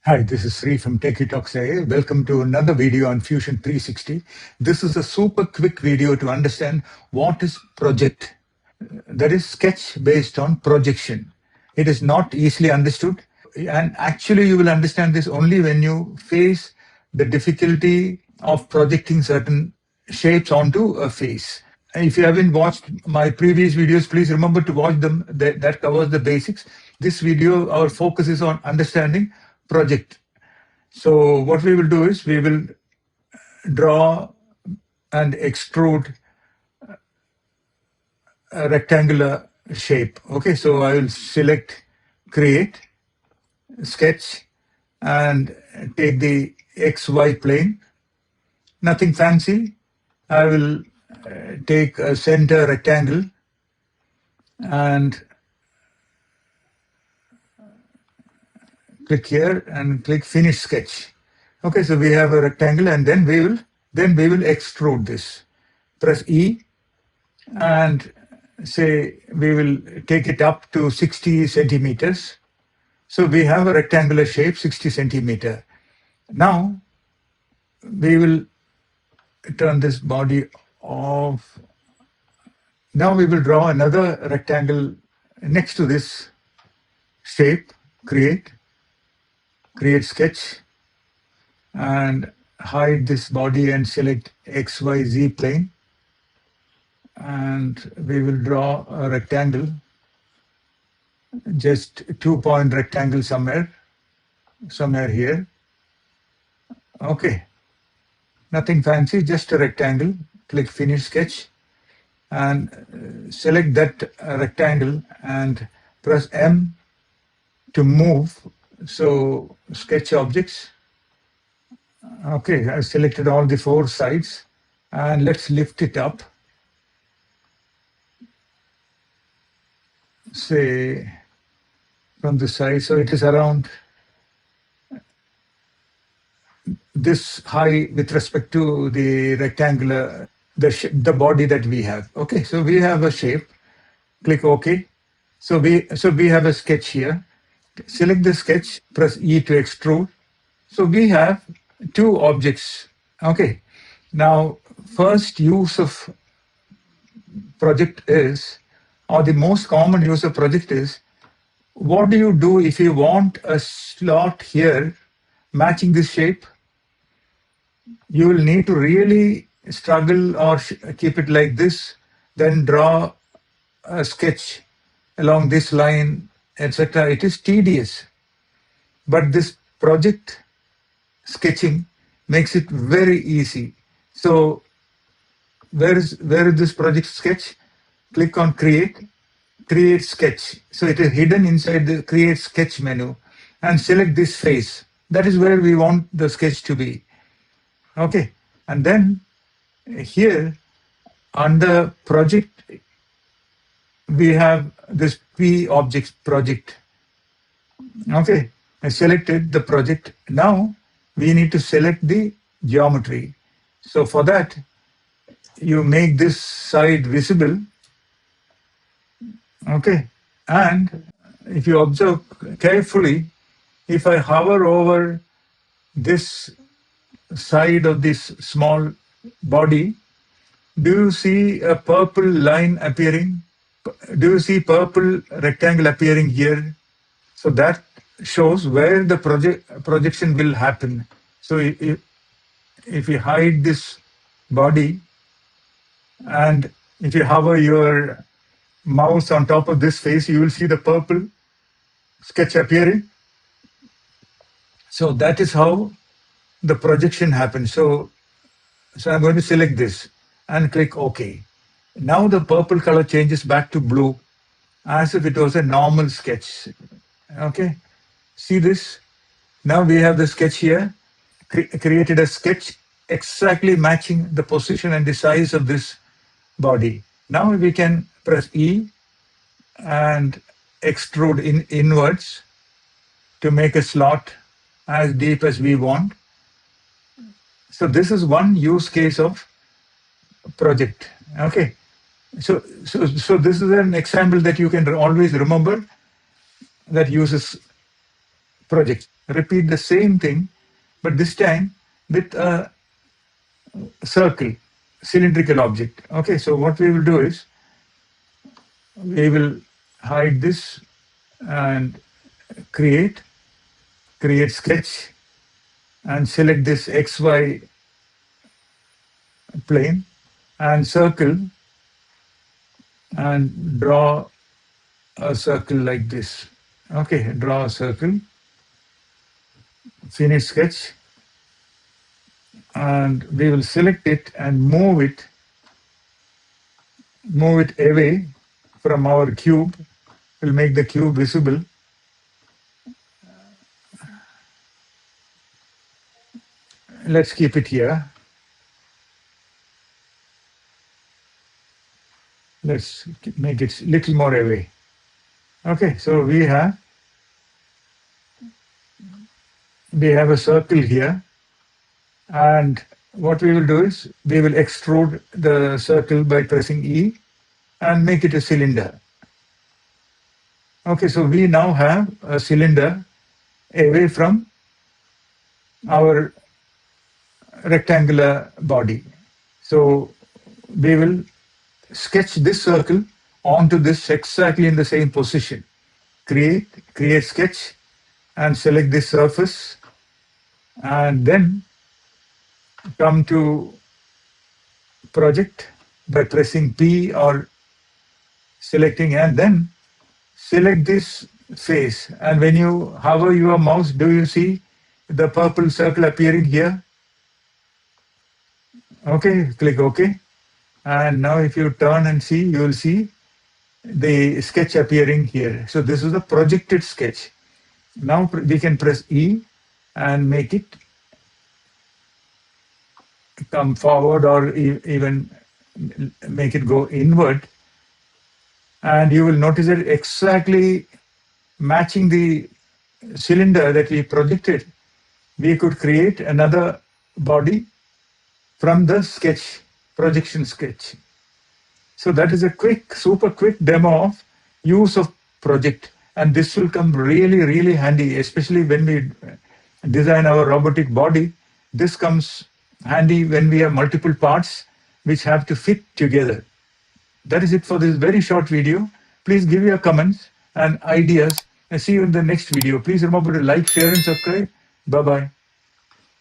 Hi, this is Sri from Techie Talks AI. Welcome to another video on Fusion 360. This is a super quick video to understand what is project. That is sketch based on projection. It is not easily understood. And actually you will understand this only when you face the difficulty of projecting certain shapes onto a face. If you haven't watched my previous videos, please remember to watch them. That covers the basics. This video, our focus is on understanding project. So what we will do is we will draw and extrude a rectangular shape. Okay, so I will select create, sketch, and take the XY plane. Nothing fancy. I will take a center rectangle and click here and click finish sketch. Okay, so we have a rectangle, and then we will extrude this. Press E and say we will take it up to 60 centimeters. So we have a rectangular shape, 60 centimeter. Now we will turn this body off. Now we will draw another rectangle next to this shape, create sketch, and hide this body and select XYZ plane. And we will draw a rectangle, just 2-point rectangle somewhere here. Okay, nothing fancy, just a rectangle. Click finish sketch and select that rectangle and press M to move. So sketch objects. Okay, I selected all the 4 sides, and let's lift it up. Say from the side, so it is around this high with respect to the rectangular, the body that we have. Okay, so we have a shape. Click OK. So we have a sketch here. Select the sketch, press E to extrude. So we have 2 objects. Okay, now first use of project is, or the most common use of project is, what do you do if you want a slot here matching this shape? You will need to really struggle or keep it like this, then draw a sketch along this line, etc. It is tedious. But this project sketching makes it very easy. So where is this project sketch? Click on create sketch. So it is hidden inside the create sketch menu, and select this face. That is where we want the sketch to be. Okay, and then here under project we have this P objects project. Okay, I selected the project. Now we need to select the geometry. So for that, you make this side visible. Okay, and if you observe carefully, if I hover over this side of this small body, do you see a purple line appearing? Do you see purple rectangle appearing here? So that shows where the projection will happen. So if you hide this body, and if you hover your mouse on top of this face, you will see the purple sketch appearing. So that is how the projection happens. So I'm going to select this and click OK. Now the purple color changes back to blue, as if it was a normal sketch. Okay, see this? Now we have the sketch here, created a sketch exactly matching the position and the size of this body. Now we can press E and extrude inwards to make a slot as deep as we want. So this is one use case of project. Okay, so this is an example that you can always remember that uses project. repeat the same thing, but this time with a circle, cylindrical object. Okay, so what we will do is we will hide this and create sketch and select this XY plane and circle and draw a circle like this. Okay, draw a circle, finish sketch, and we will select it and move it away from our cube. We'll make the cube visible. Let's keep it here. Let's make it a little more away. Okay, so we have a circle here, and what we will do is we will extrude the circle by pressing E and make it a cylinder. Okay, so we now have a cylinder away from our rectangular body. So we will sketch this circle onto this exactly in the same position. Create sketch and select this surface, and then come to project by pressing P or selecting, and then select this face. And when you hover your mouse, do you see the purple circle appearing here? Okay, click OK. And now if you turn and see, you will see the sketch appearing here. So this is a projected sketch. Now we can press E and make it come forward or even make it go inward. And you will notice that exactly matching the cylinder that we projected, we could create another body from the sketch, projection sketch. So that is a super quick demo of use of project. And this will come really, really handy, especially when we design our robotic body. This comes handy when we have multiple parts which have to fit together. That is it for this very short video. Please give your comments and ideas and see you in the next video. Please remember to like, share, and subscribe. Bye-bye.